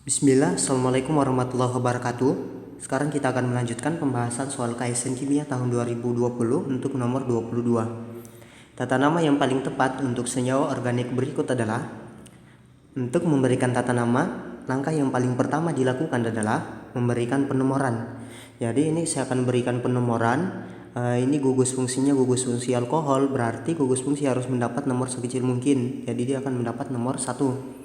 Bismillah, Assalamualaikum warahmatullahi wabarakatuh. Sekarang kita akan melanjutkan pembahasan soal KSN Kimia tahun 2020 untuk nomor 22. Tata nama yang paling tepat untuk senyawa organik berikut adalah: untuk memberikan tata nama, langkah yang paling pertama dilakukan adalah memberikan penomoran. Jadi ini saya akan berikan penomoran. Ini gugus fungsinya gugus fungsi alkohol, berarti gugus fungsi harus mendapat nomor sekecil mungkin. Jadi dia akan mendapat nomor 1.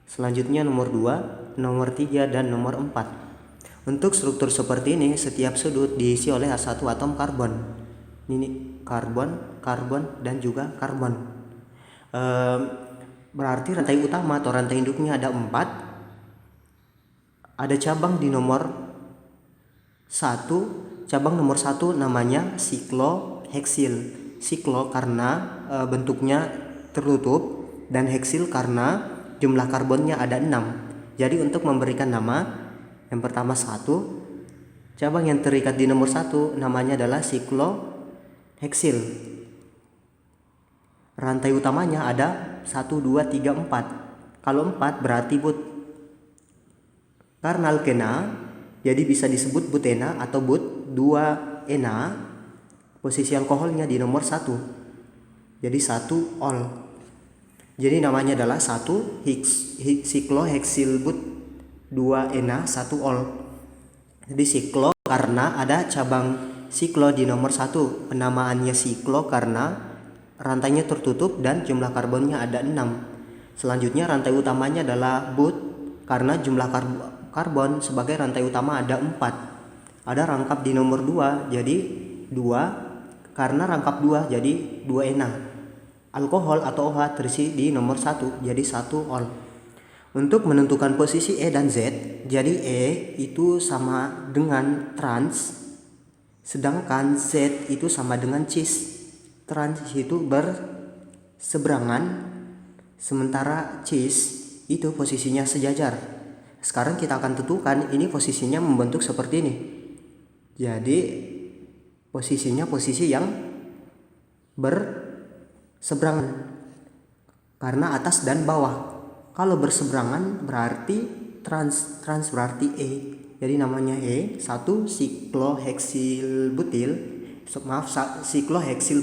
Selanjutnya nomor 2, nomor 3, dan nomor 4. Untuk struktur seperti ini, setiap sudut diisi oleh satu atom karbon. Ini karbon, karbon, dan juga karbon. Berarti rantai utama atau rantai induknya ada 4. Ada cabang di nomor 1. Cabang nomor 1 namanya sikloheksil. Siklo karena bentuknya tertutup, dan heksil karena jumlah karbonnya ada 6. Jadi untuk memberikan nama, yang pertama 1. Cabang yang terikat di nomor 1 namanya adalah sikloheksil. Rantai utamanya ada 1, 2, 3, 4. Kalau 4 berarti karena alkena, jadi bisa disebut butena atau but-2-ena. Posisi alkoholnya di nomor 1. Jadi 1 ol. Jadi namanya adalah 1 sikloheksil but 2-ena 1 ol. Jadi siklo karena ada cabang siklo di nomor 1. Penamaannya siklo karena rantainya tertutup dan jumlah karbonnya ada 6. Selanjutnya rantai utamanya adalah but karena jumlah karbon sebagai rantai utama ada 4. Ada rangkap di nomor 2, jadi 2 karena rangkap 2 jadi 2-ena. Alkohol atau OH terisi di nomor 1, jadi 1 ol. Untuk menentukan posisi E dan Z, jadi E itu sama dengan trans, sedangkan Z itu sama dengan cis. Trans itu berseberangan, sementara cis itu posisinya sejajar. Sekarang kita akan tentukan ini posisinya membentuk seperti ini. Jadi posisinya posisi yang berseberangan karena atas dan bawah. Kalau berseberangan berarti trans berarti E. Jadi namanya E, 1 sikloheksil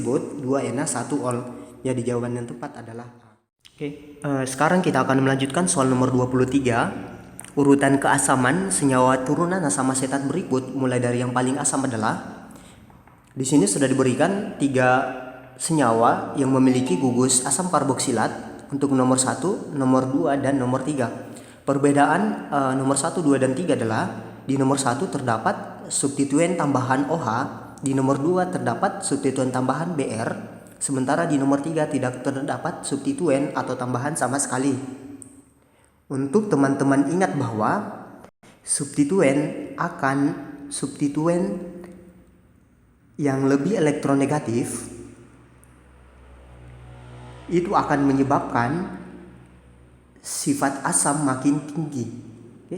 but 2-ena 1 ol. Jadi jawaban yang tepat adalah A. Sekarang kita akan melanjutkan soal nomor 23. Urutan keasaman senyawa turunan asam asetat berikut mulai dari yang paling asam adalah. Di sini sudah diberikan 3 senyawa yang memiliki gugus asam karboksilat untuk nomor 1, nomor 2, dan nomor 3. Perbedaan nomor 1, 2, dan 3 adalah di nomor 1 terdapat substituen tambahan OH, di nomor 2 terdapat substituen tambahan BR, sementara di nomor 3 tidak terdapat substituen atau tambahan sama sekali. Untuk teman-teman ingat bahwa substituen yang lebih elektronegatif itu akan menyebabkan sifat asam makin tinggi.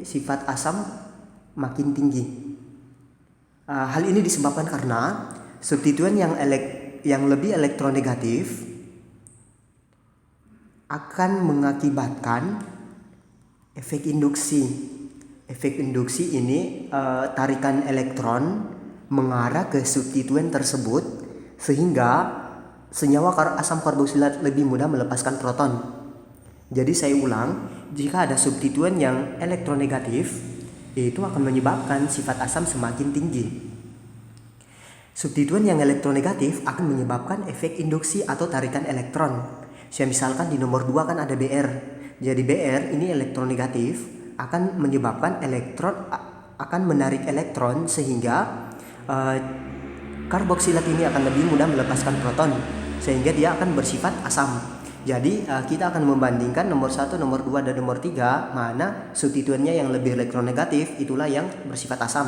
Sifat asam makin tinggi. Hal ini disebabkan karena substituen yang lebih elektronegatif akan mengakibatkan efek induksi. Efek induksi ini tarikan elektron mengarah ke substituen tersebut sehingga senyawa asam karboksilat lebih mudah melepaskan proton. Jadi saya ulang, jika ada substituen yang elektronegatif, itu akan menyebabkan sifat asam semakin tinggi. Substituen yang elektronegatif akan menyebabkan efek induksi atau tarikan elektron. Saya misalkan di nomor 2 kan ada BR. Jadi BR ini elektronegatif akan menyebabkan akan menarik elektron sehingga karboksilat ini akan lebih mudah melepaskan proton sehingga dia akan bersifat asam. Jadi kita akan membandingkan nomor 1, nomor 2, dan nomor 3 mana substituennya yang lebih elektronegatif, itulah yang bersifat asam.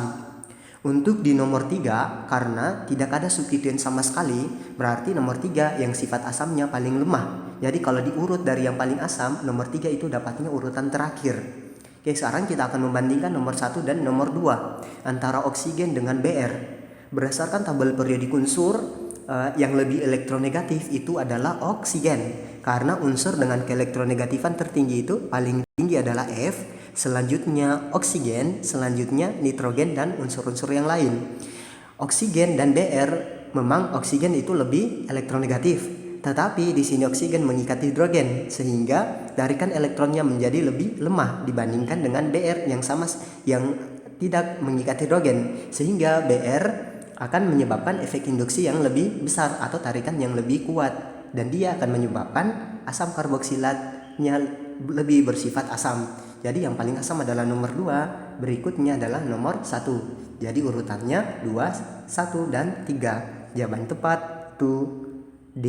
Untuk di nomor 3 karena tidak ada substituen sama sekali, berarti nomor 3 yang sifat asamnya paling lemah. Jadi kalau diurut dari yang paling asam, nomor 3 itu dapatnya urutan terakhir. Sekarang kita akan membandingkan nomor 1 dan nomor 2 antara oksigen dengan BR. Berdasarkan tabel periodik unsur, yang lebih elektronegatif itu adalah oksigen, karena unsur dengan keelektronegatifan tertinggi itu paling tinggi adalah F, selanjutnya oksigen, selanjutnya nitrogen dan unsur-unsur yang lain. Oksigen dan Br, memang oksigen itu lebih elektronegatif, tetapi di sini oksigen mengikat hidrogen sehingga tarikan elektronnya menjadi lebih lemah dibandingkan dengan Br yang tidak mengikat hidrogen, sehingga Br akan menyebabkan efek induksi yang lebih besar atau tarikan yang lebih kuat, dan dia akan menyebabkan asam karboksilatnya lebih bersifat asam. Jadi yang paling asam adalah nomor 2, berikutnya adalah nomor 1. Jadi urutannya 2, 1 dan 3. Jawaban tepat itu D.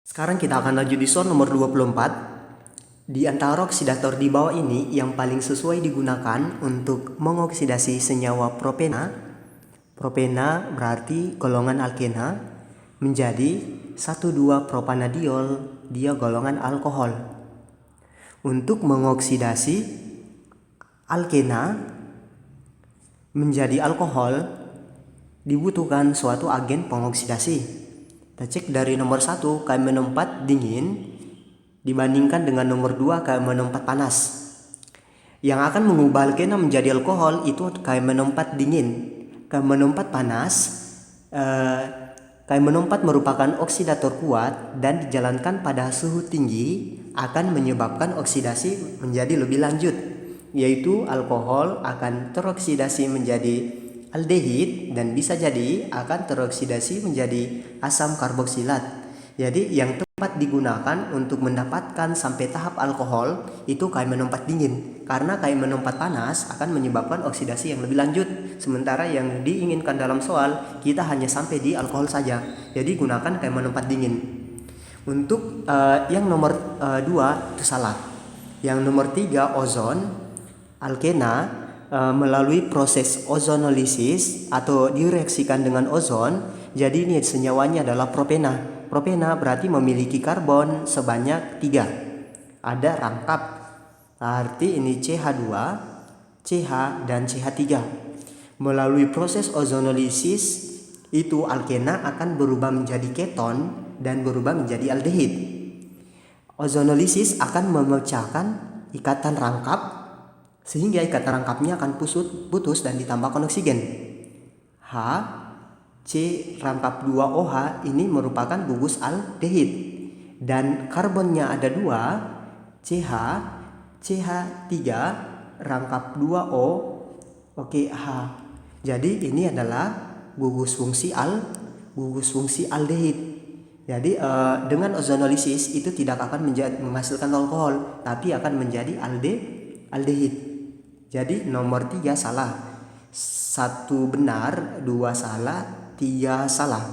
Sekarang kita akan lanjut di soal nomor 24. Di antara oksidator di bawah ini yang paling sesuai digunakan untuk mengoksidasi senyawa propena, propena berarti golongan alkena, menjadi 1,2-propanadiol, dia golongan alkohol. Untuk mengoksidasi alkena menjadi alkohol dibutuhkan suatu agen pengoksidasi. Kita cek dari nomor 1 KM64 dingin dibandingkan dengan nomor 2 KM64 panas. Yang akan mengubah alkena menjadi alkohol itu KM64 dingin. KM64 panas, KM64 merupakan oksidator kuat dan dijalankan pada suhu tinggi akan menyebabkan oksidasi menjadi lebih lanjut, yaitu alkohol akan teroksidasi menjadi aldehid dan bisa jadi akan teroksidasi menjadi asam karboksilat. Jadi yang tepat digunakan untuk mendapatkan sampai tahap alkohol itu KM64 dingin, karena KM64 panas akan menyebabkan oksidasi yang lebih lanjut, sementara yang diinginkan dalam soal kita hanya sampai di alkohol saja. Jadi gunakan KM64 dingin. Untuk yang nomor 2 itu salah. Yang nomor 3 ozon alkena melalui proses ozonolisis atau direaksikan dengan ozon, jadi ini senyawanya adalah propena. Propena berarti memiliki karbon sebanyak 3. Ada rangkap, arti ini CH2, CH dan CH3. Melalui proses ozonolisis itu alkena akan berubah menjadi keton dan berubah menjadi aldehid. Ozonolisis akan memecahkan ikatan rangkap sehingga ikatan rangkapnya akan putus dan ditambahkan oksigen. H C rangkap 2OH ini merupakan gugus aldehid dan karbonnya ada 2, CH, CH3 rangkap 2O, H. Jadi ini adalah gugus fungsi aldehid. Jadi dengan ozonolisis itu tidak akan menghasilkan alkohol, tapi akan menjadi aldehid. Jadi nomor 3 salah. 1 benar, 2 salah, 3 salah.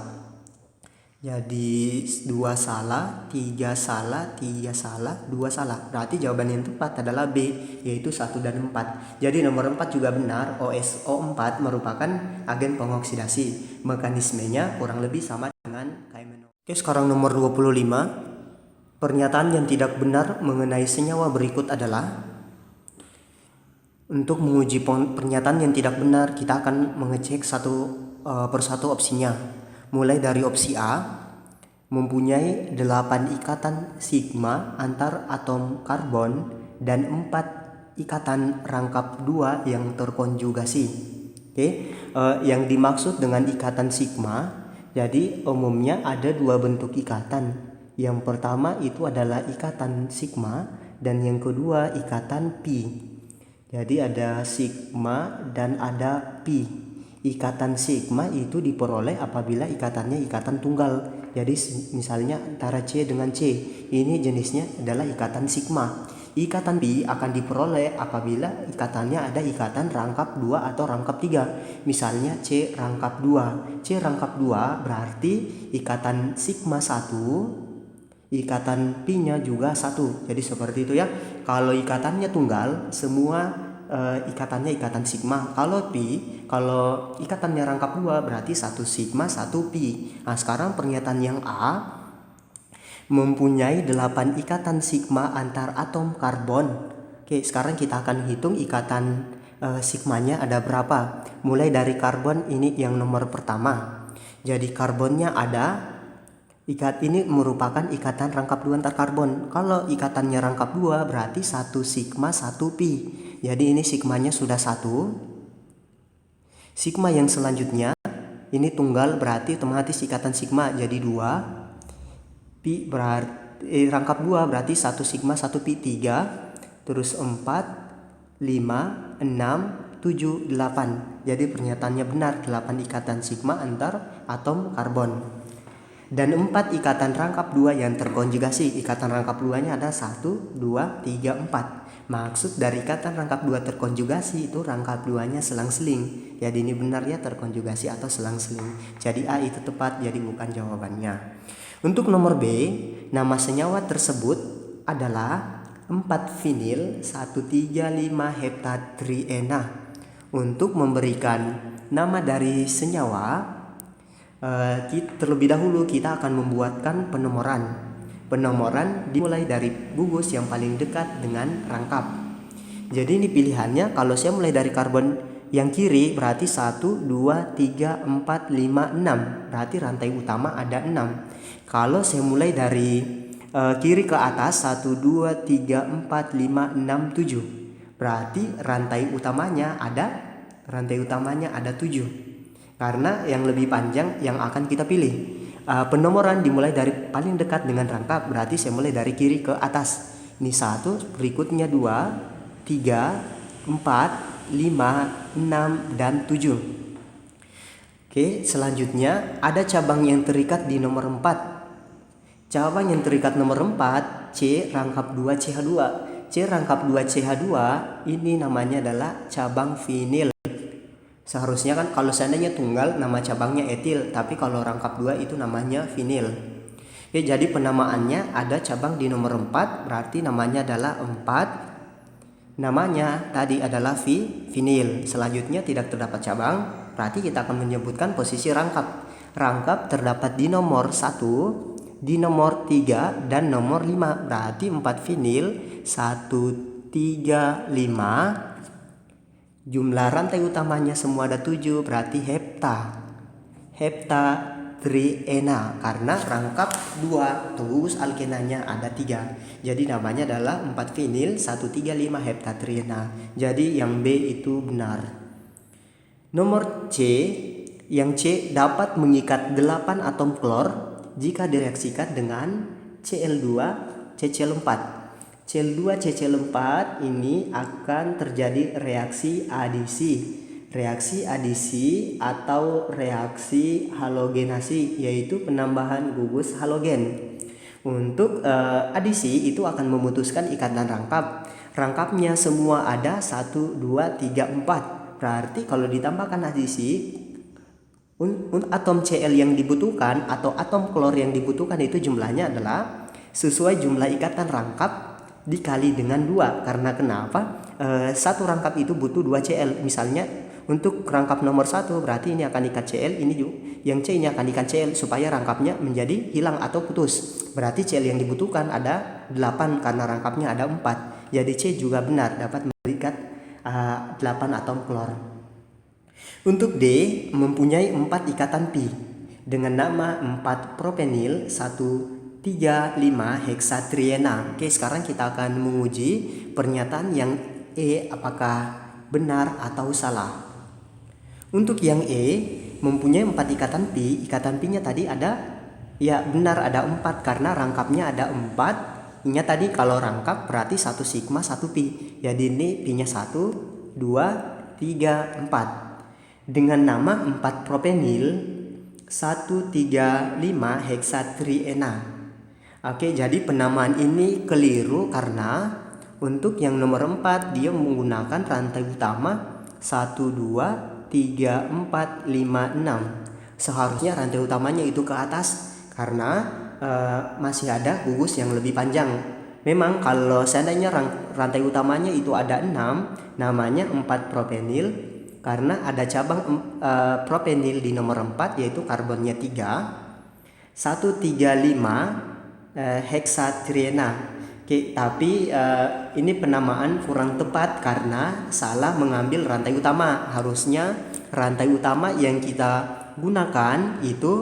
Jadi 2 salah, 3 salah, 3 salah, 2 salah. Berarti jawaban yang tepat adalah B, yaitu 1 dan 4. Jadi nomor 4 juga benar, OSO4 merupakan agen pengoksidasi. Mekanismenya kurang lebih sama dengan KM. Oke, sekarang nomor 25. Pernyataan yang tidak benar mengenai senyawa berikut adalah: untuk menguji pernyataan yang tidak benar, kita akan mengecek satu persatu opsinya. Mulai dari opsi A, mempunyai 8 ikatan sigma antar atom karbon dan 4 ikatan rangkap 2 yang terkonjugasi. Yang dimaksud dengan ikatan sigma, jadi umumnya ada 2 bentuk ikatan. Yang pertama itu adalah ikatan sigma dan yang kedua ikatan pi. Jadi ada sigma dan ada pi. Ikatan sigma itu diperoleh apabila ikatannya ikatan tunggal. Jadi misalnya antara C dengan C, ini jenisnya adalah ikatan sigma. Ikatan pi akan diperoleh apabila ikatannya ada ikatan rangkap 2 atau rangkap 3. Misalnya C rangkap 2. C rangkap 2 berarti ikatan sigma 1, ikatan pi-nya juga 1. Jadi seperti itu ya. Kalau ikatannya tunggal, semua ikatannya ikatan sigma. Kalau ikatannya rangkap 2 berarti 1 sigma 1 pi. Nah, sekarang pernyataan yang A, mempunyai 8 ikatan sigma antar atom karbon. Oke, sekarang kita akan hitung ikatan sigmanya ada berapa. Mulai dari karbon, ini yang nomor pertama. Jadi karbonnya ada Ini merupakan ikatan rangkap 2 antar karbon. Kalau ikatannya rangkap 2 berarti 1 sigma 1 pi. Jadi ini sigmanya sudah 1. Sigma yang selanjutnya ini tunggal berarti otomatis ikatan sigma jadi 2. Pi berarti rangkap 2 berarti 1 sigma 1 pi 3. Terus 4, 5, 6, 7, 8. Jadi pernyataannya benar, 8 ikatan sigma antar atom karbon. Dan 4 ikatan rangkap 2 yang terkonjugasi. Ikatan rangkap 2-nya ada 1, 2, 3, 4. Maksud dari ikatan rangkap 2 terkonjugasi itu rangkap 2-nya selang-seling. Jadi ini benar ya, terkonjugasi atau selang-seling. Jadi A itu tepat, jadi bukan jawabannya. Untuk nomor B, nama senyawa tersebut adalah 4-vinil 1,3,5 heptatriena. Untuk memberikan nama dari senyawa, terlebih dahulu kita akan membuatkan penomoran. Penomoran dimulai dari gugus yang paling dekat dengan rangkap. Jadi ini pilihannya, kalau saya mulai dari karbon yang kiri berarti 1, 2, 3, 4, 5, 6. Berarti rantai utama ada 6. Kalau saya mulai dari kiri ke atas 1, 2, 3, 4, 5, 6, 7. Berarti rantai utamanya ada 7. Karena yang lebih panjang yang akan kita pilih. Penomoran dimulai dari paling dekat dengan rangkap, berarti saya mulai dari kiri ke atas. Ini 1, berikutnya 2, 3, 4, 5, 6, dan 7. Oke, selanjutnya ada cabang yang terikat di nomor 4. Cabang yang terikat nomor 4, C rangkap 2 CH2. C rangkap 2 CH2 ini namanya adalah cabang vinil. Seharusnya kan kalau seandainya tunggal nama cabangnya etil, tapi kalau rangkap 2 itu namanya vinil. Oke, jadi penamaannya ada cabang di nomor 4, berarti namanya adalah 4. Namanya tadi adalah vinil. Selanjutnya tidak terdapat cabang, berarti kita akan menyebutkan posisi rangkap. Rangkap terdapat di nomor 1, di nomor 3, dan nomor 5. Berarti 4 vinil 1, 3, 5. Jumlah rantai utamanya semua ada 7, berarti heptatriena, karena rangkap 2 gugus alkenanya ada 3. Jadi namanya adalah 4 vinil 1, 3, 5 heptatriena. Jadi yang B itu benar. Nomor C, yang C dapat mengikat 8 atom klor jika direaksikan dengan Cl2 CCl4. Cl2 CCl4 ini akan terjadi reaksi adisi. Reaksi adisi atau reaksi halogenasi, yaitu penambahan gugus halogen. Untuk adisi itu akan memutuskan ikatan rangkap. Rangkapnya semua ada 1, 2, 3, 4. Berarti kalau ditambahkan adisi, atom Cl yang dibutuhkan atau atom klor yang dibutuhkan itu jumlahnya adalah sesuai jumlah ikatan rangkap dikali dengan 2. Karena kenapa? Satu rangkap itu butuh 2 Cl. Misalnya untuk rangkap nomor 1 berarti ini akan ikat Cl, ini juga yang C ini akan ikat Cl supaya rangkapnya menjadi hilang atau putus. Berarti Cl yang dibutuhkan ada 8 karena rangkapnya ada 4. Jadi C juga benar, dapat mengikat 8 atom klor. Untuk D mempunyai 4 ikatan pi dengan nama 4 propenil 1,3,5 heksatriena. Oke, sekarang kita akan menguji pernyataan yang E apakah benar atau salah. Untuk yang E mempunyai 4 ikatan pi. Ikatan pi-nya tadi ada, ya benar ada 4 karena rangkapnya ada 4. Ingat tadi kalau rangkap berarti 1 sigma 1 pi. Jadi ini pi-nya 1, 2, 3, 4. Dengan nama 4 propenil 1,3,5 heksatriena. Oke, jadi penamaan ini keliru karena untuk yang nomor 4 dia menggunakan rantai utama 1, 2, 3, 4, 5, 6. Seharusnya rantai utamanya itu ke atas karena masih ada gugus yang lebih panjang. Memang kalau seandainya rantai utamanya itu ada 6, namanya 4 propenil karena ada cabang propenil di nomor 4 yaitu karbonnya 3. 1,3,5 heksatriena. Oke, tapi ini penamaan kurang tepat karena salah mengambil rantai utama. Harusnya rantai utama yang kita gunakan itu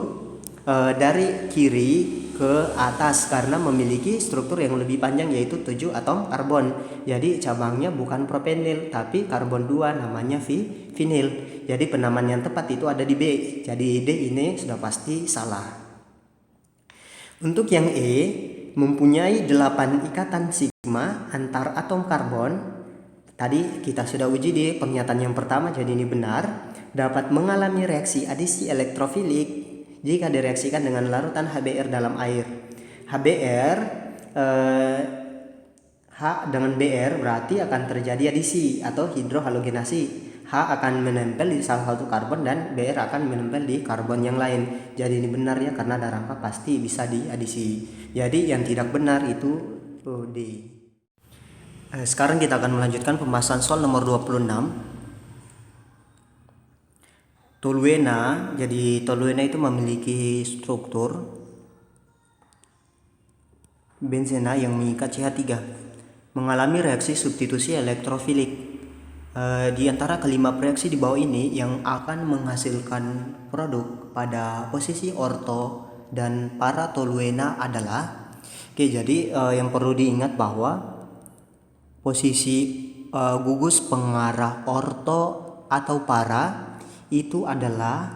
dari kiri ke atas karena memiliki struktur yang lebih panjang yaitu 7 atom karbon. Jadi cabangnya bukan propanil tapi karbon 2 namanya vinil. Jadi penamaan yang tepat itu ada di B. Jadi D ini sudah pasti salah. Untuk yang E, mempunyai 8 ikatan sigma antar atom karbon. Tadi kita sudah uji di pernyataan yang pertama, jadi ini benar. Dapat mengalami reaksi adisi elektrofilik jika direaksikan dengan larutan HBr dalam air. HBr H dengan Br berarti akan terjadi adisi atau hidrohalogenasi. H akan menempel di salah satu karbon dan Br akan menempel di karbon yang lain. Jadi ini benar ya, karena ada rangka pasti bisa diadisi. Jadi yang tidak benar itu D. Sekarang kita akan melanjutkan pembahasan soal nomor 26. Toluena, jadi toluena itu memiliki struktur benzena yang mengikat CH3, mengalami reaksi substitusi elektrofilik. Di antara kelima reaksi di bawah ini yang akan menghasilkan produk pada posisi orto dan para toluena adalah, jadi yang perlu diingat bahwa posisi gugus pengarah orto atau para itu adalah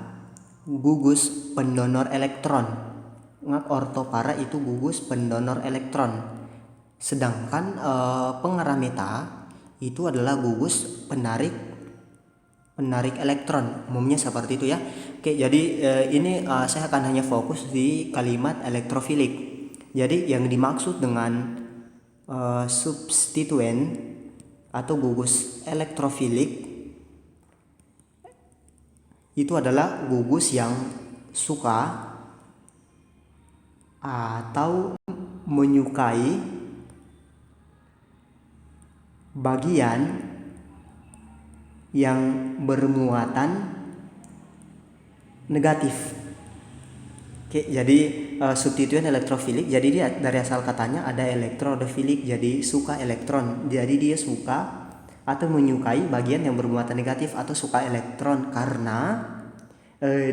gugus pendonor elektron. Ingat, orto para itu gugus pendonor elektron. Sedangkan pengarah meta itu adalah gugus penarik elektron. Umumnya seperti itu ya. Jadi ini saya akan hanya fokus di kalimat elektrofilik. Jadi yang dimaksud dengan substituen atau gugus elektrofilik itu adalah gugus yang suka atau menyukai bagian yang bermuatan negatif. Jadi substituen elektrofilik, jadi dia dari asal katanya ada elektrofilik, jadi suka elektron. Jadi dia suka atau menyukai bagian yang bermuatan negatif atau suka elektron karena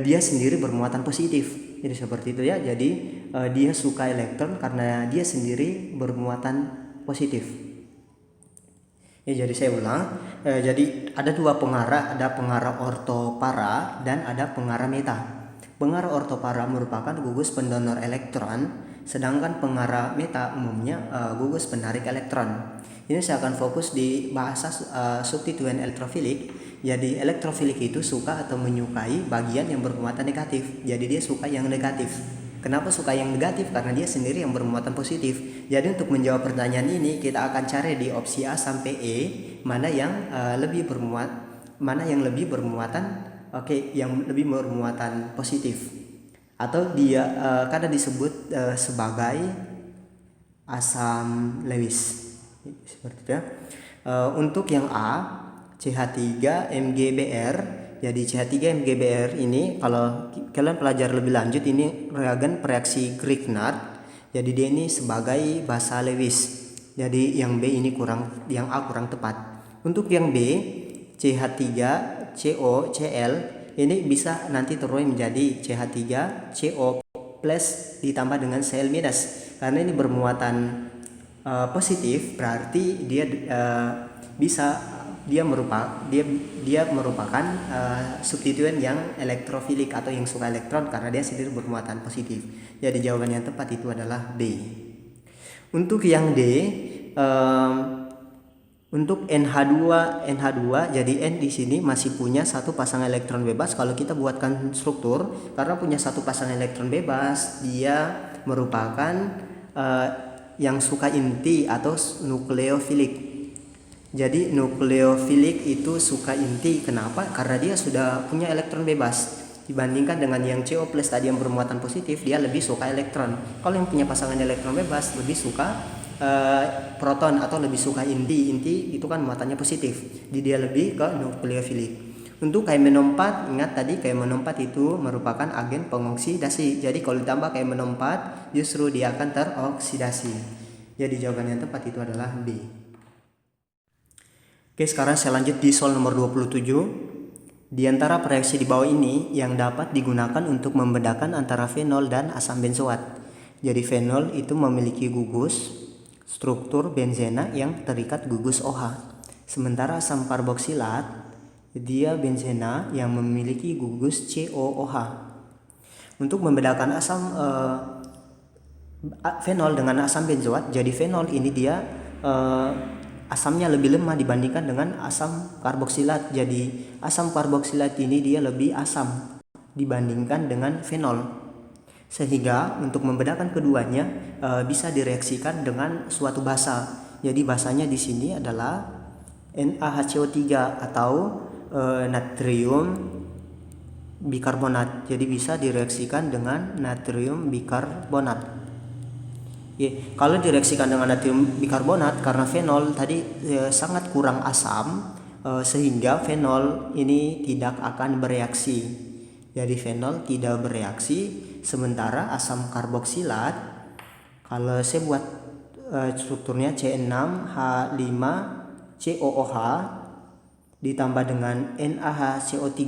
dia sendiri bermuatan positif. Jadi seperti itu ya. Jadi dia suka elektron karena dia sendiri bermuatan positif. Ya, jadi saya ulang. Jadi ada dua pengarah, ada pengarah ortopara dan ada pengarah meta. Pengarah ortopara merupakan gugus pendonor elektron, sedangkan pengarah meta umumnya gugus penarik elektron. Ini saya akan fokus di bahasa substituen elektrofilik. Jadi elektrofilik itu suka atau menyukai bagian yang bermuatan negatif. Jadi dia suka yang negatif. Kenapa suka yang negatif? Karena dia sendiri yang bermuatan positif. Jadi untuk menjawab pertanyaan ini kita akan cari di opsi A sampai E mana yang lebih bermuatan yang lebih bermuatan positif. Atau dia kadang disebut sebagai asam Lewis. Seperti itu ya. Untuk yang A, CH3MgBr. Jadi CH3MgBr ini kalau kalian pelajari lebih lanjut, ini reagen reaksi Grignard. Jadi dia ini sebagai basa Lewis. Jadi yang B ini yang A kurang tepat. Untuk yang B, CH3COCl ini bisa nanti terus menjadi CH3CO plus ditambah dengan Cl minus. Karena ini bermuatan positif, berarti dia merupakan substituen yang elektrofilik atau yang suka elektron karena dia sendiri bermuatan positif. Jadi jawaban yang tepat itu adalah B. Untuk yang D, untuk NH2, jadi N di sini masih punya satu pasang elektron bebas. Kalau kita buatkan struktur, karena punya satu pasang elektron bebas, dia merupakan yang suka inti atau nukleofilik. Jadi nukleofilik itu suka inti. Kenapa? Karena dia sudah punya elektron bebas. Dibandingkan dengan yang CO plus tadi yang bermuatan positif, dia lebih suka elektron. Kalau yang punya pasangan elektron bebas lebih suka proton atau lebih suka inti. Inti itu kan muatannya positif. Jadi dia lebih ke nukleofilik. Untuk KMNO4, ingat tadi KMNO4 itu merupakan agen pengoksidasi. Jadi kalau ditambah KMNO4 justru dia akan teroksidasi. Jadi jawaban yang tepat itu adalah B. Oke, sekarang saya lanjut di soal nomor 27. Di antara reaksi di bawah ini yang dapat digunakan untuk membedakan antara fenol dan asam benzoat. Jadi fenol itu memiliki gugus struktur benzena yang terikat gugus OH. Sementara asam karboksilat dia benzena yang memiliki gugus COOH. Untuk membedakan asam fenol dengan asam benzoat, jadi fenol ini dia asamnya lebih lemah dibandingkan dengan asam karboksilat. Jadi asam karboksilat ini dia lebih asam dibandingkan dengan fenol. Sehingga untuk membedakan keduanya bisa direaksikan dengan suatu basa. Jadi basanya di sini adalah NaHCO3 atau natrium bikarbonat. Jadi bisa direaksikan dengan natrium bikarbonat. Kalau direaksikan dengan natrium bikarbonat, karena fenol tadi sangat kurang asam, sehingga fenol ini tidak akan bereaksi. Jadi fenol tidak bereaksi, sementara asam karboksilat, kalau saya buat strukturnya C6H5COOH ditambah dengan NaHCO3,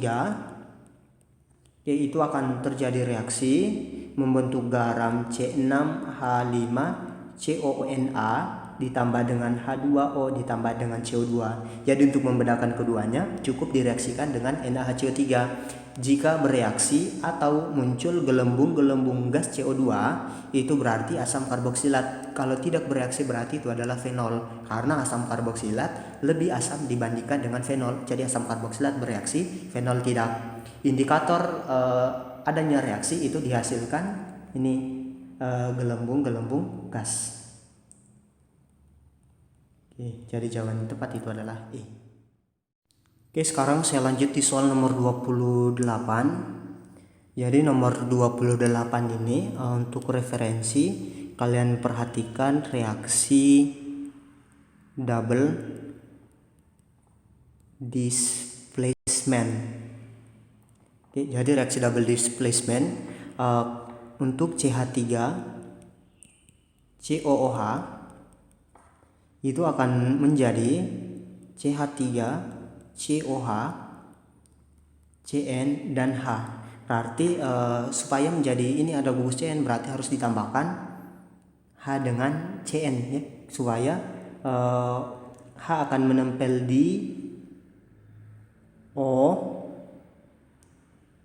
yaitu akan terjadi reaksi membentuk garam C6H5COONA ditambah dengan H2O ditambah dengan CO2. Jadi untuk membedakan keduanya cukup direaksikan dengan NaHCO3. Jika bereaksi atau muncul gelembung-gelembung gas CO2, itu berarti asam karboksilat. Kalau tidak bereaksi berarti itu adalah fenol, karena asam karboksilat lebih asam dibandingkan dengan fenol. Jadi asam karboksilat bereaksi, fenol tidak. Indikator adanya reaksi itu dihasilkan ini gelembung-gelembung gas. Jadi jawaban yang tepat itu adalah E. Sekarang saya lanjut di soal nomor 28. Jadi nomor 28 ini untuk referensi kalian perhatikan reaksi double displacement. Jadi reaksi double displacement untuk CH3 COOH itu akan menjadi CH3 COH CN dan H. Berarti supaya menjadi ini ada gugus CN berarti harus ditambahkan H dengan CN ya, supaya H akan menempel di O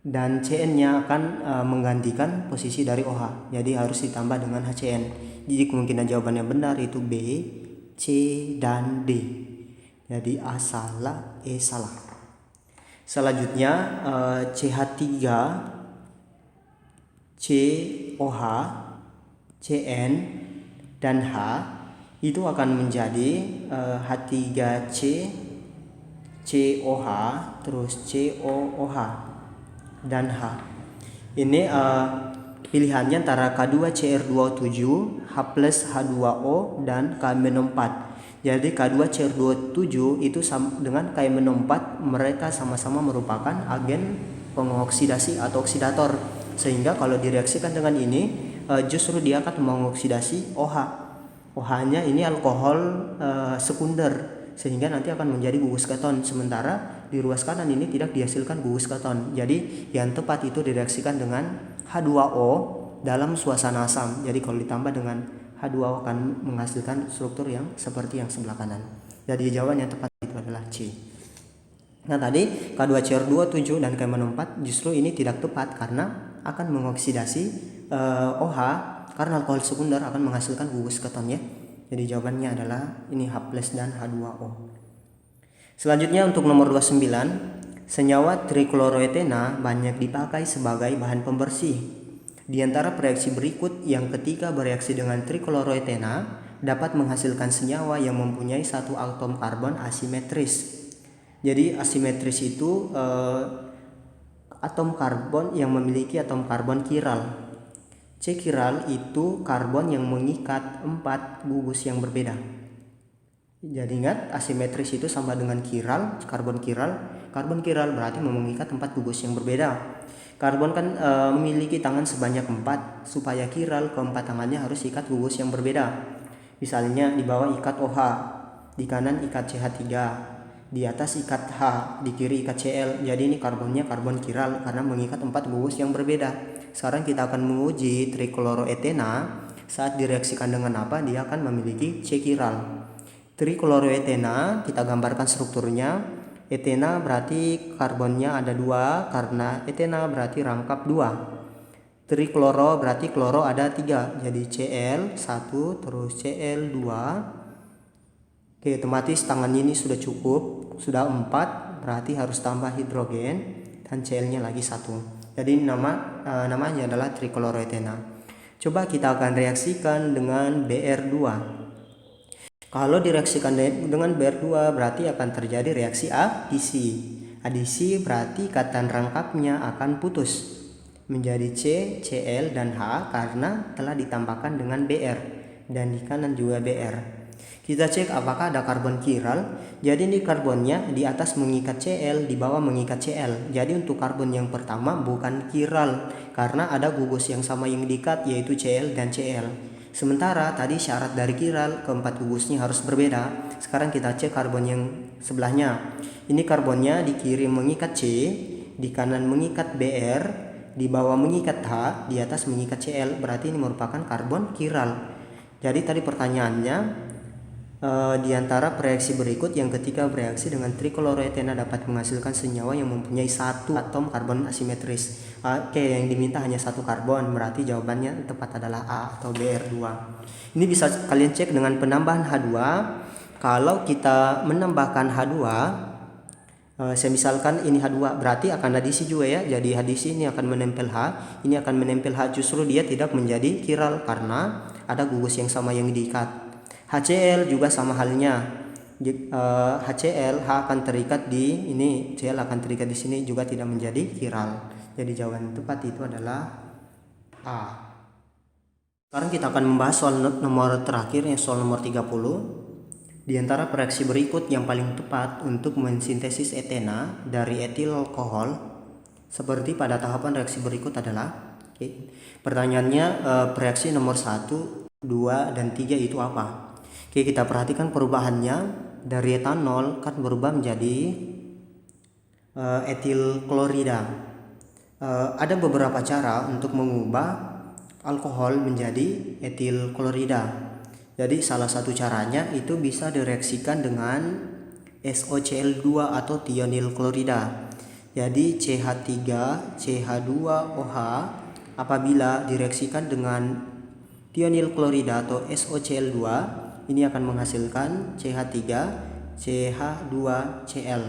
dan CN-nya akan menggantikan posisi dari OH. Jadi harus ditambah dengan HCN. Jadi kemungkinan jawabannya benar itu B, C, dan D. Jadi A salah, E salah. Selanjutnya CH3 COH CN dan H itu akan menjadi H3C COH terus COOH dan H. Ini pilihannya antara K2CR27, H plus H2O dan K-4. Jadi K2CR27 itu dengan K-4 mereka sama-sama merupakan agen pengoksidasi atau oksidator. Sehingga kalau direaksikan dengan ini justru dia akan mengoksidasi OH. OH-nya ini alkohol sekunder, sehingga nanti akan menjadi gugus keton. Sementara di ruas kanan ini tidak dihasilkan gugus keton. Jadi yang tepat itu direaksikan dengan H2O dalam suasana asam. Jadi kalau ditambah dengan H2O akan menghasilkan struktur yang seperti yang sebelah kanan. Jadi jawaban yang tepat itu adalah C. Nah tadi K2CR27 dan K-4 justru ini tidak tepat karena akan mengoksidasi OH, karena alkohol sekunder akan menghasilkan gugus keton ya. Jadi jawabannya adalah ini H plus dan H2O. Selanjutnya untuk nomor 29, senyawa trichloroethena banyak dipakai sebagai bahan pembersih. Di antara reaksi berikut yang ketika bereaksi dengan trichloroethena dapat menghasilkan senyawa yang mempunyai satu atom karbon asimetris. Jadi asimetris itu atom karbon yang memiliki atom karbon chiral. C-chiral itu karbon yang mengikat 4 gugus yang berbeda. Jadi ingat, asimetris itu sama dengan chiral, karbon chiral. Karbon chiral berarti mengikat 4 gugus yang berbeda. Karbon kan memiliki tangan sebanyak 4, supaya chiral keempat tangannya harus ikat gugus yang berbeda. Misalnya di bawah ikat OH, di kanan ikat CH3, di atas ikat H, di kiri ikat Cl. Jadi ini karbonnya karbon kiral karena mengikat 4 gugus yang berbeda. Sekarang kita akan menguji trikloroetena. Saat direaksikan dengan apa, dia akan memiliki C kiral. Trikloroetena kita gambarkan strukturnya. Etena berarti karbonnya ada 2 karena etena berarti rangkap 2. Trikloro berarti kloro ada 3, jadi Cl1 terus Cl2. Oke, otomatis tangan ini sudah cukup, sudah 4, berarti harus tambah hidrogen dan Cl-nya lagi 1. Jadi namanya adalah trikloroetena. Coba kita akan reaksikan dengan Br2. Kalau direaksikan dengan Br2 berarti akan terjadi reaksi adisi. Adisi berarti ikatan rangkapnya akan putus menjadi C, Cl, dan H karena telah ditambahkan dengan Br, dan di kanan juga Br. Kita cek apakah ada karbon kiral. Jadi ini karbonnya di atas mengikat Cl, di bawah mengikat Cl. Jadi untuk karbon yang pertama bukan kiral karena ada gugus yang sama yang diikat, yaitu Cl dan Cl. Sementara tadi syarat dari kiral keempat gugusnya harus berbeda. Sekarang kita cek karbon yang sebelahnya. Ini karbonnya di kiri mengikat C, di kanan mengikat Br, di bawah mengikat H, di atas mengikat Cl. Berarti ini merupakan karbon kiral. Jadi tadi pertanyaannya, di antara reaksi berikut yang ketika bereaksi dengan trikloroetena dapat menghasilkan senyawa yang mempunyai 1 atom karbon asimetris. Oke, yang diminta hanya 1 karbon, berarti jawabannya tepat adalah A atau Br2. Ini bisa kalian cek dengan penambahan H2. Kalau kita menambahkan H2, misalkan ini H2 berarti akan adisi juga ya. Jadi adisi ini akan menempel H, ini akan menempel H, justru dia tidak menjadi kiral karena ada gugus yang sama yang diikat. HCl juga sama halnya. HCl, H akan terikat di ini, Cl akan terikat di sini, juga tidak menjadi kiral. Jadi jawaban tepat itu adalah A. Sekarang kita akan membahas soal nomor terakhir, yang soal nomor 30. Di antara reaksi berikut yang paling tepat untuk mensintesis etena dari etil alkohol seperti pada tahapan reaksi berikut adalah, pertanyaannya reaksi nomor 1, 2, dan 3 itu apa? Oke, kita perhatikan perubahannya. Dari etanol kan berubah menjadi etil klorida. Ada beberapa cara untuk mengubah alkohol menjadi etil klorida. Jadi salah satu caranya itu bisa direaksikan dengan SOCl2 atau tionil klorida. Jadi CH3 CH2OH apabila direaksikan dengan tionil klorida atau SOCl2, ini akan menghasilkan CH3 CH2Cl.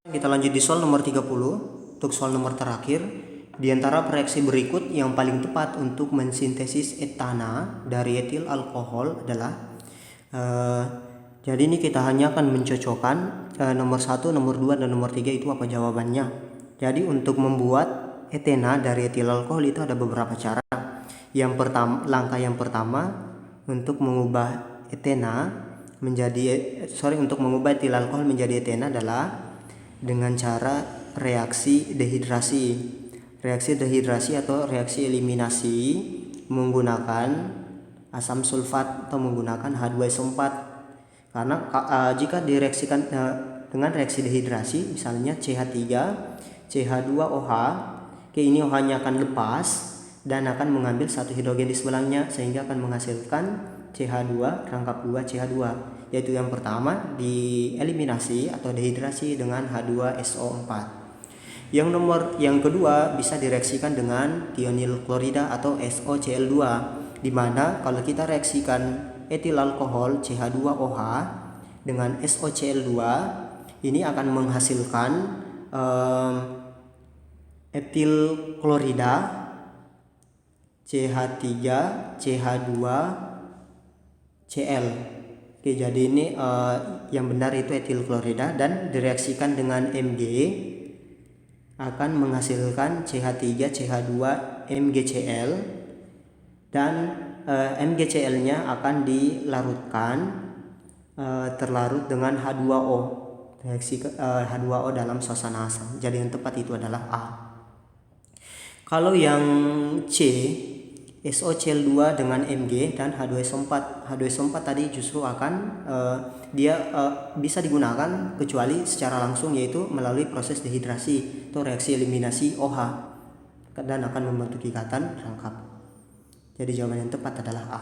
Kita lanjut di soal nomor 30. Untuk soal nomor terakhir, di antara reaksi berikut yang paling tepat untuk mensintesis etana dari etil alkohol adalah, jadi ini kita hanya akan mencocokkan nomor 1, nomor 2, dan nomor 3 itu apa jawabannya. Jadi untuk membuat etena dari etil alkohol itu ada beberapa cara. Langkah yang pertama untuk mengubah etil alkohol menjadi etena adalah dengan cara reaksi dehidrasi. Reaksi dehidrasi atau reaksi eliminasi menggunakan asam sulfat atau menggunakan H2SO4. Karena jika direaksikan dengan reaksi dehidrasi, misalnya CH3 CH2OH, ini OH-nya akan lepas dan akan mengambil satu hidrogen di sebelahnya sehingga akan menghasilkan CH2 rangkap 2 CH2, yaitu yang pertama dieliminasi atau dehidrasi dengan H2SO4. Yang kedua bisa direaksikan dengan tionil klorida atau SOCl2, di mana kalau kita reaksikan etil alkohol CH2OH dengan SOCl2, ini akan menghasilkan etil klorida CH3 CH2 Cl. Oke, jadi ini yang benar itu etil klorida, dan direaksikan dengan Mg akan menghasilkan CH3 CH2 MgCl, dan MgCl-nya akan dilarutkan terlarut dengan H2O, reaksi H2O dalam suasana asam. Jadi yang tepat itu adalah A. Kalau yang C, SOCl2 dengan Mg dan H2SO4. H2SO4 tadi justru akan bisa digunakan kecuali secara langsung, yaitu melalui proses dehidrasi atau reaksi eliminasi OH, dan akan membentuk ikatan rangkap. Jadi jawaban yang tepat adalah A.